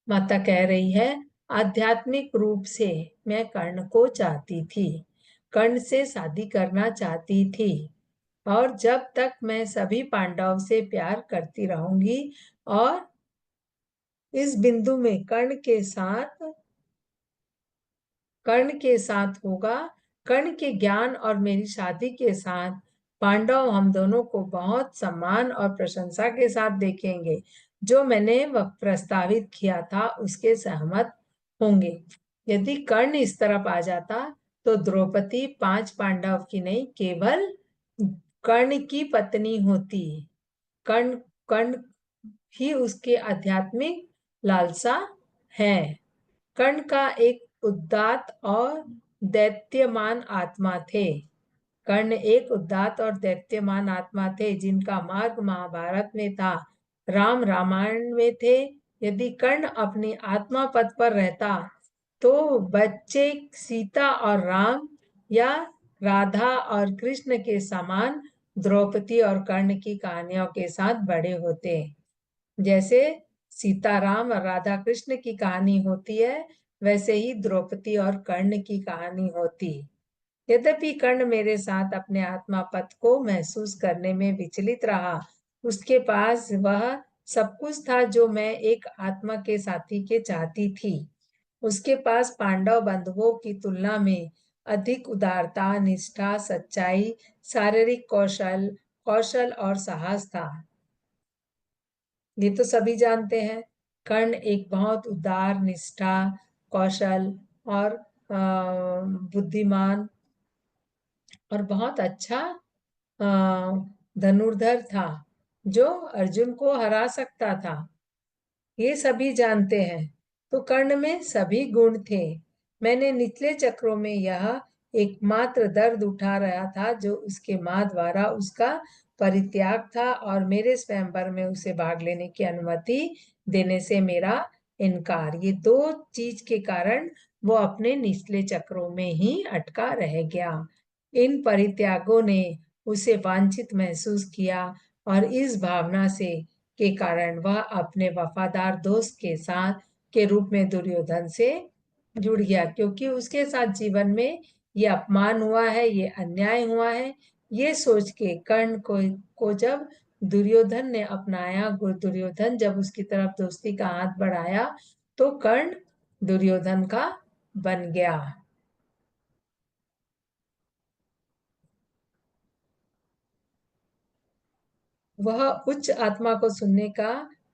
माता कह रही है, आध्यात्मिक रूप से मैं कर्ण को चाहती थी, कर्ण से शादी करना चाहती थी, और जब तक मैं सभी पांडव से प्यार करती रहूंगी और इस बिंदु में कर्ण के साथ होगा, कर्ण के ज्ञान और मेरी शादी के साथ पांडव हम दोनों को बहुत सम्मान और प्रशंसा के साथ देखेंगे। जो मैंने प्रस्तावित किया था उसके सहमत होंगे। यदि कर्ण इस तरफ आ जाता तो द्रौपदी 5 पांडव की नहीं, केवल कर्ण की पत्नी होती। कर्ण कर्ण ही उसके आध्यात्मिक लालसा है। कर्ण का एक उदात्त और दैत्यमान आत्मा थे। कर्ण एक उदात्त और दैत्यमान आत्मा थे जिनका मार्ग महाभारत में था, राम रामायण में थे। यदि कर्ण अपनी आत्मा पद पर रहता तो बच्चे सीता और राम या राधा और कृष्ण के समान द्रौपदी और कर्ण की कहानियों के साथ बड़े होते। जैसे सीताराम और राधा कृष्ण की कहानी होती है, वैसे ही द्रौपदी और कर्ण की कहानी होती। यद्यपि कर्ण मेरे साथ अपने आत्मा पथ को महसूस करने में विचलित रहा, उसके पास वह सब कुछ था जो मैं एक आत्मा के साथी के चाहती थी। उसके पास पांडव बंधुओं की तुलना में अधिक उदारता, निष्ठा, सच्चाई, शारीरिक कौशल कौशल और साहस था। ये तो सभी जानते हैं। कर्ण एक बहुत उदार, निष्ठा, कौशल और बुद्धिमान और बहुत अच्छा धनुर्धर था, जो अर्जुन को हरा सकता था। ये सभी जानते हैं। तो कर्ण में सभी गुण थे। मैंने निचले चक्रों में यह एकमात्र दर्द उठा रहा था जो उसके माँ द्वारा उसका परित्याग था और मेरे स्वयंवर में उसे भाग लेने की अनुमति देने से मेरा इनकार। ये 2 चीज के कारण वो अपने निचले चक्रों में ही अटका रह गया। इन परित्यागों ने उसे वांछित महसूस किया और इस भावना से के कारण वह अपने वफादार दोस्त के साथ के रूप में दुर्योधन से जुड़ गया, क्योंकि उसके साथ जीवन में ये अपमान हुआ है, ये अन्याय हुआ है। ये सोच के कर्ण को जब दुर्योधन ने अपनाया, दुर्योधन जब उसकी तरफ दोस्ती का हाथ बढ़ाया, तो कर्ण दुर्योधन का बन गया। वह उच्च आत्मा को सुनने का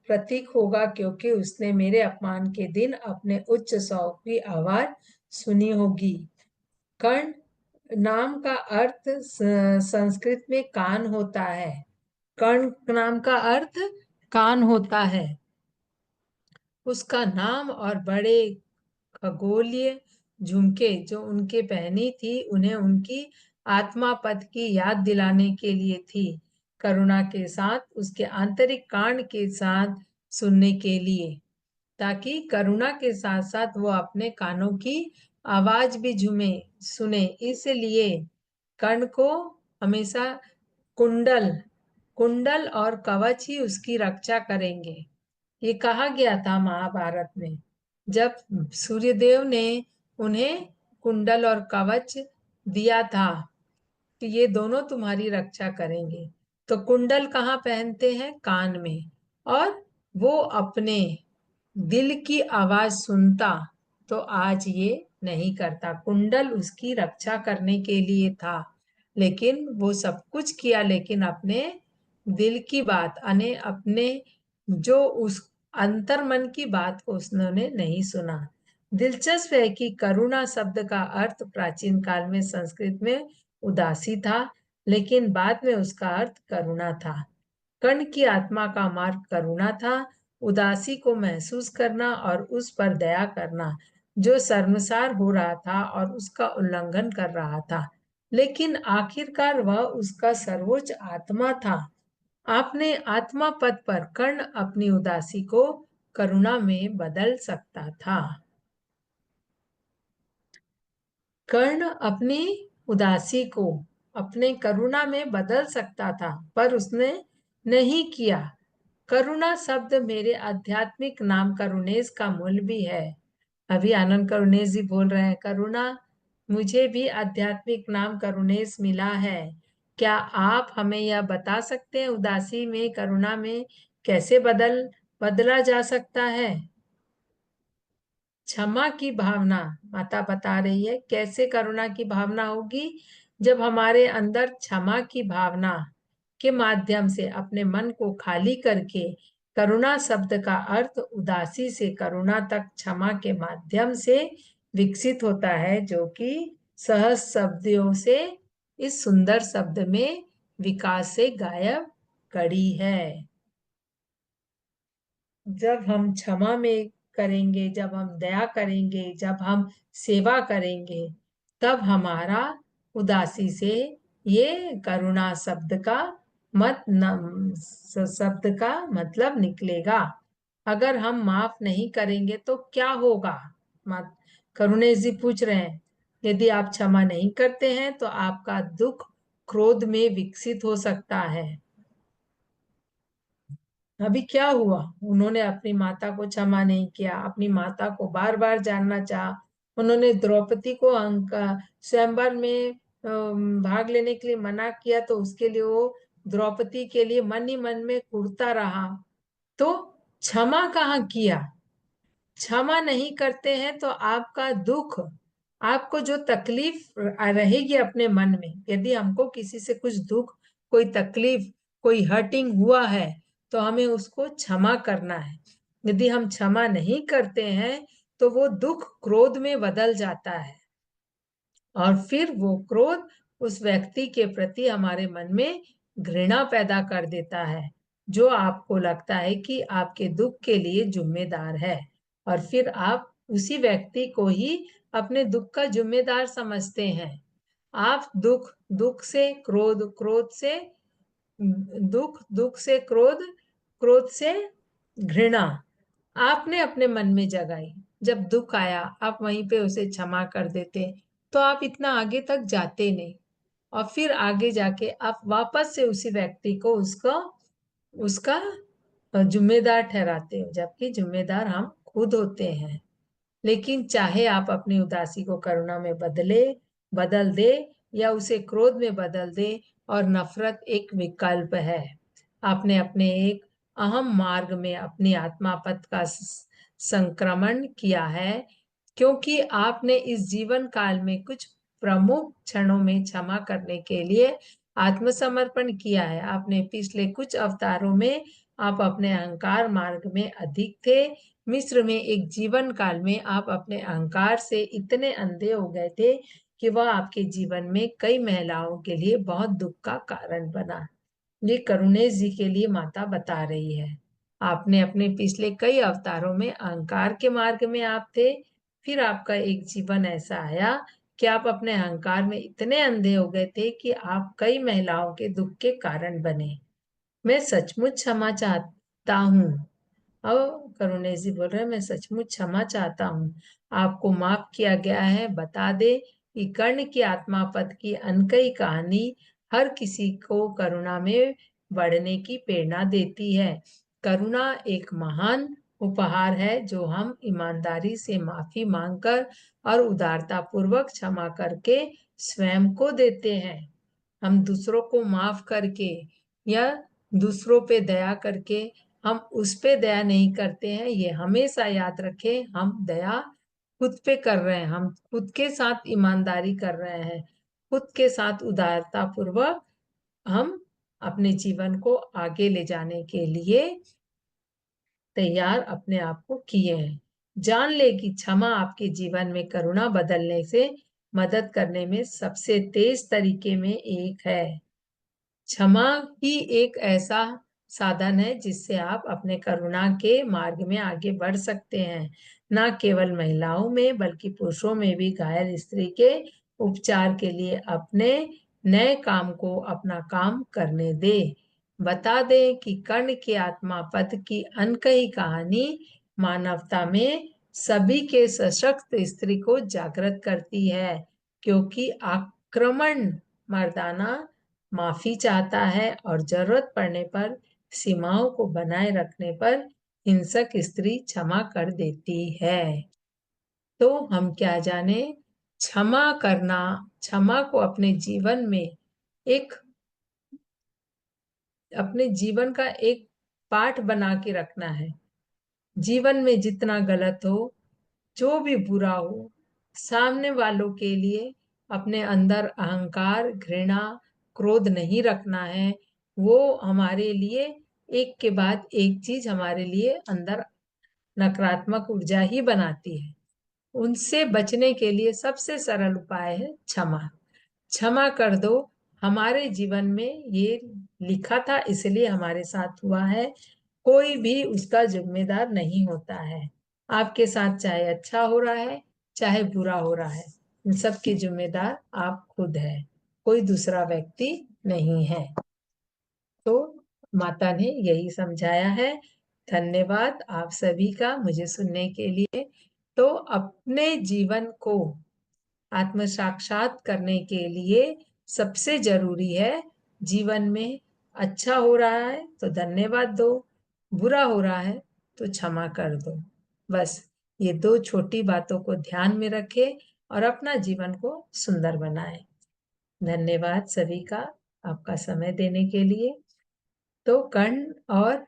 प्रतीक होगा, क्योंकि उसने मेरे अपमान के दिन अपने उच्च स्वर की आवाज सुनी होगी। कर्ण नाम का अर्थ संस्कृत में कान होता है। कर्ण नाम का अर्थ कान होता है। उसका नाम और बड़े खगोलीय झुमके जो उनके पहनी थी, उन्हें उनकी आत्मा पद की याद दिलाने के लिए थी। करुणा के साथ उसके आंतरिक कान के साथ सुनने के लिए, ताकि करुणा के साथ साथ वो अपने कानों की आवाज भी सुने। इसलिए कर्ण को हमेशा कुंडल कुंडल और कवच ही उसकी रक्षा करेंगे। ये कहा गया था महाभारत में, जब सूर्यदेव ने उन्हें कुंडल और कवच दिया था कि ये दोनों तुम्हारी रक्षा करेंगे। तो कुंडल कहाँ पहनते हैं? कान में। और वो अपने दिल की आवाज सुनता, तो आज ये नहीं करता। कुंडल उसकी रक्षा करने के लिए था, लेकिन वो सब कुछ किया, लेकिन अपने दिल की बात अपने जो उस अंतर्मन की बात को उसने नहीं सुना। दिलचस्प है कि करुणा शब्द का अर्थ प्राचीन काल में संस्कृत में उदासी था, लेकिन बाद में उसका अर्थ करुणा था। कर्ण की आत्मा का मार्ग करुणा था, उदासी को महसूस करना और उस पर दया करना जो शर्मसार हो रहा था और उसका उल्लंघन कर रहा था। लेकिन आखिरकार वह उसका सर्वोच्च आत्मा था। आपने आत्मा पद पर कर्ण अपनी उदासी को करुणा में बदल सकता था। कर्ण अपनी उदासी को अपने करुणा में बदल सकता था, पर उसने नहीं किया। करुणा शब्द मेरे आध्यात्मिक नाम करुणेश का मूल भी है। अभी आनंद करुणेश जी बोल रहे हैं, करुणा मुझे भी आध्यात्मिक नाम करुणेश मिला है। क्या आप हमें यह बता सकते हैं उदासी में करुणा में कैसे बदला जा सकता है? क्षमा की भावना माता बता रही है, कैसे करुणा की भावना होगी? जब हमारे अंदर क्षमा की भावना के माध्यम से अपने मन को खाली करके, करुणा शब्द का अर्थ उदासी से करुणा तक क्षमा के माध्यम से विकसित होता है, जो कि सहज शब्दों से इस सुंदर शब्द में विकास से गायब कड़ी है। जब हम क्षमा में करेंगे, जब हम दया करेंगे, जब हम सेवा करेंगे, तब हमारा उदासी से ये करुणा शब्द का शब्द का मतलब निकलेगा। अगर हम माफ नहीं करेंगे तो क्या होगा? करुणेश जी पूछ रहे हैं, यदि आप क्षमा नहीं करते हैं तो आपका दुख क्रोध में विकसित हो सकता है। अभी क्या हुआ? उन्होंने अपनी माता को क्षमा नहीं किया, अपनी माता को बार बार जानना चाहा। उन्होंने द्रौपदी को स्वयंवर में भाग लेने के लिए मना किया, तो उसके लिए वो द्रौपदी के लिए मन ही मन में कुढ़ता रहा। तो क्षमा कहाँ किया? क्षमा नहीं करते हैं तो आपका दुख, आपको जो तकलीफ रहेगी अपने मन में, यदि हमको किसी से कुछ दुख, कोई तकलीफ, कोई हर्टिंग हुआ है, तो हमें उसको क्षमा करना है। यदि हम क्षमा नहीं करते हैं तो वो दुख क्रोध में बदल जाता है, और फिर वो क्रोध उस व्यक्ति के प्रति हमारे मन में घृणा पैदा कर देता है, जो आपको लगता है कि आपके दुख के लिए जिम्मेदार है, और फिर आप उसी व्यक्ति को ही अपने दुख का जिम्मेदार समझते हैं। आप दुख से क्रोध, क्रोध से दुख से क्रोध, क्रोध से घृणा आपने अपने मन में जगाई। जब दुख आया आप वहीं पे उसे क्षमा कर देते, तो आप इतना आगे तक जाते नहीं, और फिर आगे जाके आप वापस से उसी व्यक्ति को उसका जिम्मेदार ठहराते हो, जबकि जिम्मेदार हम खुद होते हैं। लेकिन चाहे आप अपनी उदासी को करुणा में बदल दे या उसे क्रोध में बदल दे, और नफरत एक विकल्प है। आपने अपने एक अहम मार्ग में अपनी आत्मा पथ का संक्रमण किया है, क्योंकि आपने इस जीवन काल में कुछ प्रमुख क्षणों में क्षमा करने के लिए आत्मसमर्पण किया है। आपने पिछले कुछ अवतारों में आप अपने अहंकार मार्ग में अधिक थे। मिस्र में एक जीवन काल में आप अपने अहंकार से इतने अंधे हो गए थे कि वह आपके जीवन में कई महिलाओं के लिए बहुत दुख का कारण बना। ये करुणेश जी के लिए माता बता रही है। आपने अपने पिछले कई अवतारों में अहंकार के मार्ग में आप थे, फिर आपका एक जीवन ऐसा आया कि आप अपने अहंकार में इतने अंधे हो गए थे कि आप कई महिलाओं के दुख के कारण बने। मैं सचमुच क्षमा चाहता हूँ। अब करुणेश जी बोल रहे हैं, मैं सचमुच क्षमा चाहता हूँ। आपको माफ किया गया है। बता दे कि कर्ण की आत्मा पद की अनकही कहानी हर किसी को करुणा में बढ़ने की प्रेरणा देती है। करुणा एक महान उपहार है जो हम ईमानदारी से माफी मांगकर और उदारता पूर्वक क्षमा करके स्वयं को देते हैं। हम दूसरों को माफ करके या दूसरों पे दया करके हम उस पे दया नहीं करते हैं। ये हमेशा याद रखें, हम दया खुद पे कर रहे हैं, हम खुद के साथ ईमानदारी कर रहे हैं, खुद के साथ उदारता पूर्वक हम अपने जीवन को आगे ले जाने के लिए तैयार अपने आप को किए हैं। जान ले कि क्षमा आपके जीवन में करुणा बदलने से मदद करने में सबसे तेज तरीके में एक है। क्षमा ही एक ऐसा साधन है जिससे आप अपने करुणा के मार्ग में आगे बढ़ सकते हैं। न केवल महिलाओं में बल्कि पुरुषों में भी घायल स्त्री के उपचार के लिए अपने नए काम को अपना काम करने दे। बता दें कि कर्ण की आत्मा पद की अनकही कहानी मानवता में सभी के सशक्त स्त्री को जागृत करती है, क्योंकि आक्रमण मर्दाना माफी चाहता है और जरूरत पड़ने पर सीमाओं को बनाए रखने पर हिंसक स्त्री क्षमा कर देती है। तो हम क्या जाने, क्षमा करना, क्षमा को अपने जीवन में एक अपने जीवन का एक पाठ बना के रखना है। जीवन में जितना गलत हो, जो भी बुरा हो, सामने वालों के लिए अपने अंदर अहंकार, घृणा, क्रोध नहीं रखना है। वो हमारे लिए एक के बाद एक चीज हमारे लिए अंदर नकारात्मक ऊर्जा ही बनाती है। उनसे बचने के लिए सबसे सरल उपाय है क्षमा। क्षमा कर दो। हमारे जीवन में ये लिखा था इसलिए हमारे साथ हुआ है। कोई भी उसका जिम्मेदार नहीं होता है। आपके साथ चाहे अच्छा हो रहा है चाहे बुरा हो रहा है, इन सब के जिम्मेदार आप खुद है, कोई दूसरा व्यक्ति नहीं है। तो माता ने यही समझाया है। धन्यवाद आप सभी का मुझे सुनने के लिए। तो अपने जीवन को आत्म साक्षात करने के लिए सबसे जरूरी है, जीवन में अच्छा हो रहा है तो धन्यवाद दो, बुरा हो रहा है तो क्षमा कर दो। बस ये दो छोटी बातों को ध्यान में रखें और अपना जीवन को सुंदर बनाएं। धन्यवाद सभी का आपका समय देने के लिए। तो कर्ण और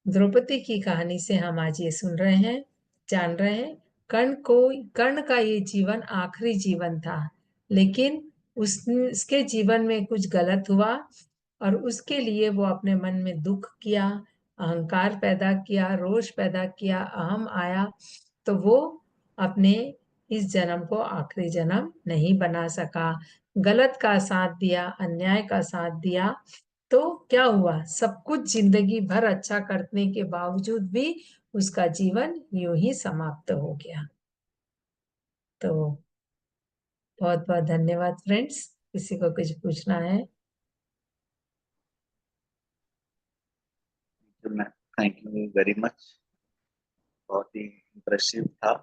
द्रौपदी की कहानी से हम आज ये सुन रहे हैं, जान रहे हैं। कर्ण का ये जीवन आखिरी जीवन था, लेकिन उसके जीवन में कुछ गलत हुआ और उसके लिए वो अपने मन में दुख किया, अहंकार पैदा किया, रोष पैदा किया, अहम आया, तो वो अपने इस जन्म को आखिरी जन्म नहीं बना सका। गलत का साथ दिया, अन्याय का साथ दिया, तो क्या हुआ, सब कुछ जिंदगी भर अच्छा करने के बावजूद भी उसका जीवन यूं ही समाप्त हो गया। तो बहुत बहुत धन्यवाद फ्रेंड्स। किसी को कुछ पूछना है? Thank you very much. बहुत ही इम्प्रेसिव था।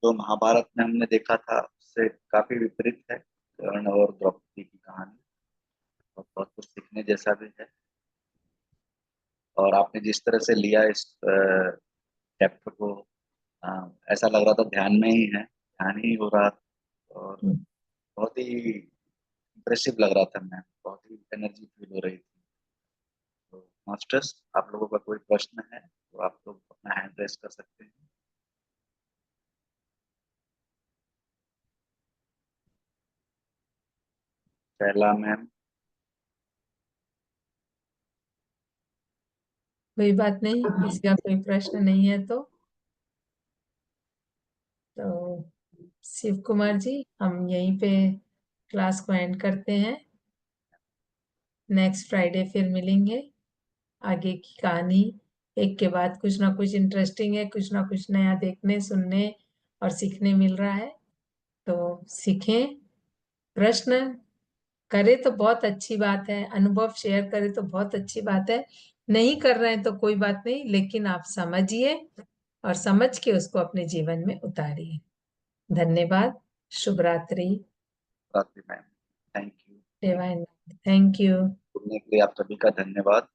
जो महाभारत में हमने देखा था उससे काफी विपरीत है कर्ण और द्रौपदी की कहानी, और बहुत कुछ सीखने जैसा भी है। और आपने जिस तरह से लिया इस चैप्टर को, ऐसा लग रहा था ध्यान में ही है, ध्यान ही हो रहा था। और बहुत ही इम्प्रेसिव लग रहा था, मैं बहुत ही एनर्जी फील हो रही थी। तो मास्टर्स, आप लोगों का कोई प्रश्न है तो आप लोग अपना हैंड रेस कर सकते हैं। पहला मैम। कोई बात नहीं, किसी का कोई प्रश्न नहीं है तो शिव कुमार जी, हम यहीं पे क्लास को एंड करते हैं। नेक्स्ट फ्राइडे फिर मिलेंगे। आगे की कहानी एक के बाद कुछ ना कुछ इंटरेस्टिंग है, कुछ ना कुछ नया देखने, सुनने और सीखने मिल रहा है। तो सीखें, प्रश्न करे तो बहुत अच्छी बात है, अनुभव शेयर करे तो बहुत अच्छी बात है। नहीं कर रहे हैं तो कोई बात नहीं, लेकिन आप समझिए और समझ के उसको अपने जीवन में उतारिए। धन्यवाद। शुभ रात्रि। रात्रि ma'am, thank you. Devanand, thank you. सुनने के लिए आप सभी का धन्यवाद।